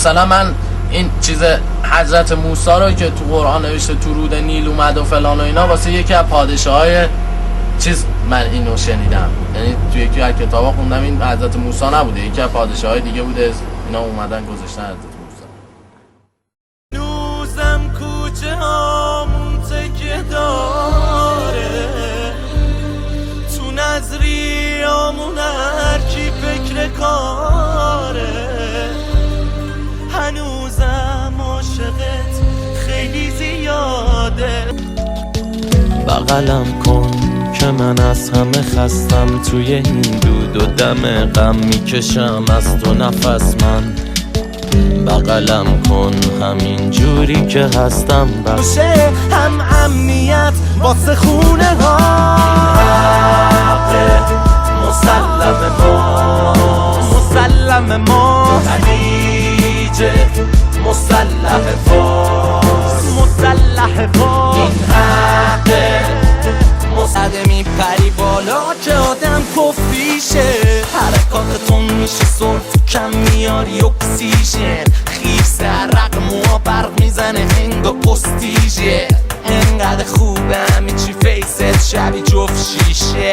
مثلا من این چیز حضرت موسی رو که تو قرآن نوشته تو رود نیل اومد و فلان و اینا، واسه یکی از پادشاهای چیز من اینو شنیدم، یعنی تو یکی از کتابا خوندم این حضرت موسی نبوده، یکی از پادشاهای دیگه بوده، اینا اومدن گذاشتن حضرت موسی. نوزم کوچه هامون تکه داره، تو نظریامون هر کی فکر کاره، هنوزم عاشقت خیلی زیاده. بغلم کن که من از همه خستم، توی این دود و دم غم میکشم از تو نفس من. بغلم کن همین جوری که هستم، باشه هم امنیت واسه خونه ها. مسلم ما خلیجه، مسلح فارس، این حقه. مسلح میپری بالا که آدم کفیشه، حرکاتتون میشه سرف کم میاری اکسیژن، خیف سرق موها برق میزنه هنگا پستیژه. انقدر خوبه همین چی فیست شبی جفت شیشه.